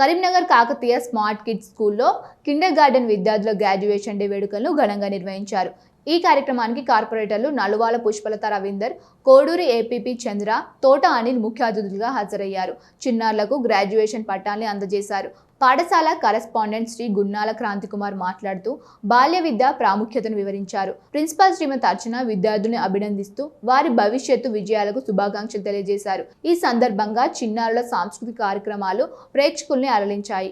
Karimnagar Kakatiya smart kids స్కూల్లో Kinder garden విద్యార్థుల graduation day వేడుకలను ఘనంగా నిర్వహించారు. ఈ కార్యక్రమానికి కార్పొరేటర్లు నలువాల పుష్పలత రవీందర్, కోడూరి ఏపీపీ చంద్ర, తోట అనిల్ ముఖ్య అతిథులుగా హాజరయ్యారు. చిన్నారులకు గ్రాడ్యుయేషన్ పట్టాల్ని అందజేశారు. పాఠశాల కరెస్పాండెంట్ శ్రీ గున్నాల క్రాంతికుమార్ మాట్లాడుతూ బాల్య విద్య ప్రాముఖ్యతను వివరించారు. ప్రిన్సిపాల్ శ్రీమతి అర్చన విద్యార్థుల్ని అభినందిస్తూ వారి భవిష్యత్తు విజయాలకు శుభాకాంక్షలు తెలియజేశారు. ఈ సందర్భంగా చిన్నారుల సాంస్కృతిక కార్యక్రమాలు ప్రేక్షకుల్ని అలరించాయి.